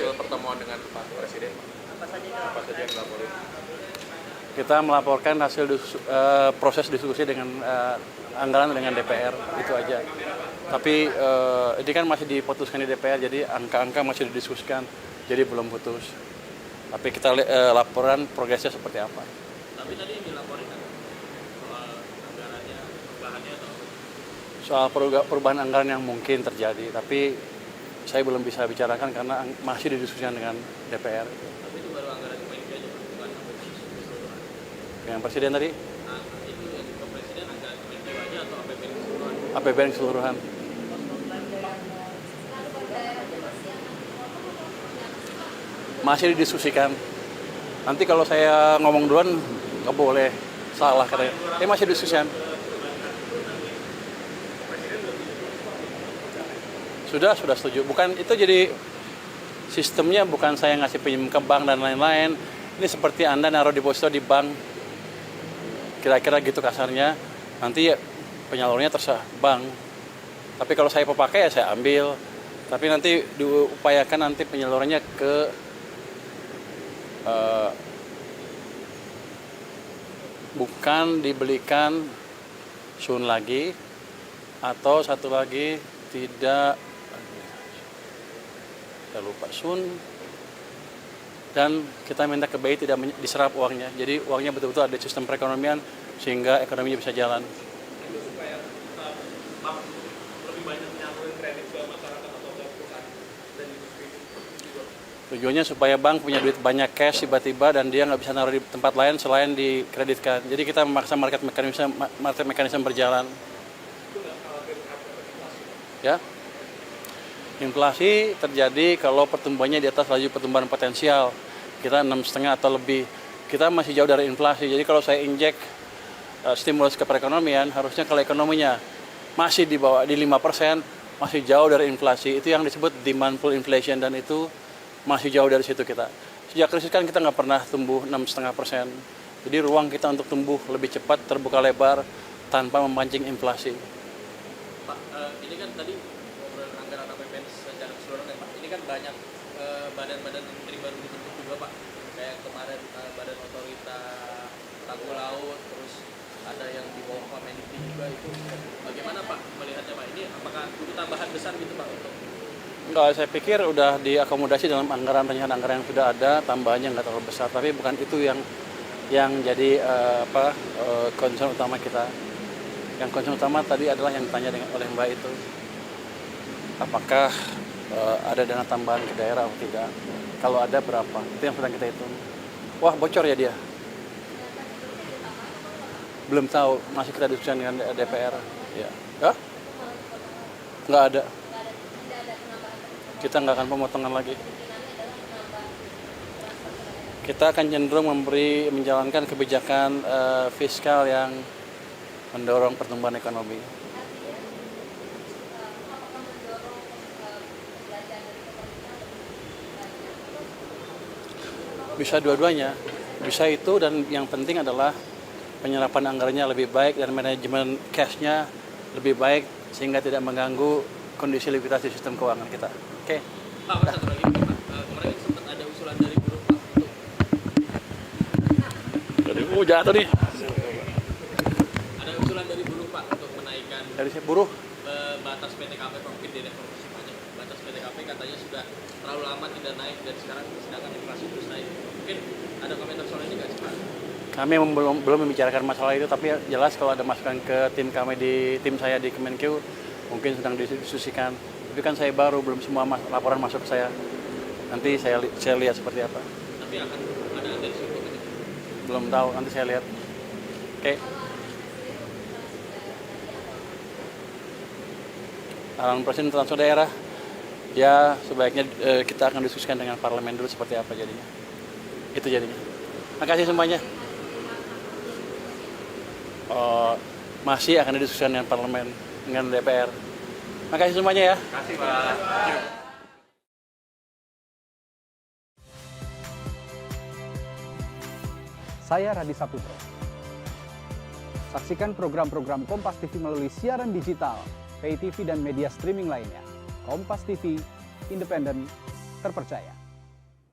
hasil pertemuan dengan Pak Presiden? Apa saja yang dilaporin? Kita melaporkan hasil proses diskusi dengan anggaran dengan DPR, itu aja. Tapi ini kan masih diputuskan di DPR, jadi angka-angka masih didiskusikan, jadi belum putus. Tapi kita laporan progresnya seperti apa. Tapi tadi yang dilaporin kan soal anggarannya, perubahannya atau Soal perubahan anggaran yang mungkin terjadi, tapi saya belum bisa bicarakan karena masih didiskusikan dengan DPR. tapi itu baru anggaran Kemenkeu aja, Pak, bukan sampai keseluruhan. Dengan Presiden tadi, Nah, itu yang ke Presiden anggaran Kemenkeu aja atau APBN keseluruhan? APBN keseluruhan. Masih didiskusikan. Nanti kalau saya ngomong duluan, nggak boleh, salah katanya. Masih didiskusikan. Sudah setuju. Bukan itu, jadi sistemnya bukan saya ngasih pinjam ke bank dan lain-lain. Ini seperti Anda naruh deposito di bank. Kira-kira gitu kasarnya. Nanti ya penyalurnya terserah bank. Tapi kalau saya pakai ya saya ambil. Tapi nanti diupayakan nanti penyalurannya ke bukan dibelikan Sun lagi, atau satu lagi tidak, saya lupa, Sun, dan kita minta ke BI tidak diserap uangnya. Jadi uangnya betul-betul ada sistem perekonomian sehingga ekonominya bisa jalan. Itu supaya bank lebih banyak menyalurin kredit ke masyarakat atau ke perusahaan dan industri. Tujuannya supaya bank punya duit banyak cash tiba-tiba dan dia nggak bisa naruh di tempat lain selain dikreditkan. Jadi kita memaksa market mekanisme berjalan. Ya, inflasi terjadi kalau pertumbuhannya di atas laju pertumbuhan potensial. Kita 6,5 atau lebih. Kita masih jauh dari inflasi. Jadi kalau saya injek stimulus ke perekonomian, harusnya kalau ekonominya masih di bawah di 5%, masih jauh dari inflasi. Itu yang disebut demand pull inflation, dan itu masih jauh dari situ kita. Sejak krisis kan kita nggak pernah tumbuh 6,5%. Jadi ruang kita untuk tumbuh lebih cepat, terbuka lebar, tanpa memancing inflasi. Pak, ini kan tadi ngobrol anggaran APBN secara keseluruhan ya Pak. Ini kan banyak badan-badan menteri baru dibentuk juga Pak. Kayak kemarin Badan Otorita Tanggul Laut, terus ada yang di bawah Wamendi juga itu. Bagaimana Pak melihatnya Pak? Ini apakah butuh tambahan besar gitu Pak untuk? Enggak, saya pikir udah diakomodasi dalam rencana anggaran yang sudah ada, tambahannya nggak terlalu besar. Tapi bukan itu yang jadi concern utama kita. Yang concern utama tadi adalah yang ditanya oleh Mbak itu, apakah ada dana tambahan ke daerah atau tidak? Kalau ada berapa? Itu yang sedang kita hitung. Wah, bocor ya dia? Belum tahu, masih kita diskusikan dengan DPR. Ya, nggak ada. Kita nggak akan pemotongan lagi. Kita akan cenderung menjalankan kebijakan fiskal yang mendorong pertumbuhan ekonomi. Bisa dua-duanya, bisa itu, dan yang penting adalah penyerapan anggarannya lebih baik dan manajemen cash-nya lebih baik sehingga tidak mengganggu kondisi likuiditas di sistem keuangan kita. Oke. Pak, satu lagi Pak. Kemarin sempat ada usulan dari buruh Pak untuk Jatuh nih. ada usulan dari buruh Pak untuk menaikkan Dari buruh. batas PTKP Pak, mungkin direformasi pajak. Batas PTKP katanya sudah terlalu lama tidak naik dan sekarang sedangkan inflasi terus naik. Mungkin ada komentar soal ini nggak sih Pak? Kami belum membicarakan masalah itu, tapi jelas kalau ada masukan ke tim kami tim saya di Kemenkeu mungkin sedang didiskusikan. Tapi kan saya baru, belum semua laporan masuk ke saya. Nanti saya lihat seperti apa. Tapi akan ada dari situ kan? Belum tahu, nanti saya lihat. Oke. Arahan Presiden transfer daerah, ya sebaiknya kita akan diskusikan dengan parlemen dulu seperti apa jadinya. Itu jadinya. Makasih semuanya. Masih akan didiskusikan dengan parlemen, dengan DPR. Makasih semuanya ya. Makasih Pak. Saya Radi Saputro. Saksikan program-program Kompas TV melalui siaran digital, pay TV dan media streaming lainnya. Kompas TV, independen, terpercaya.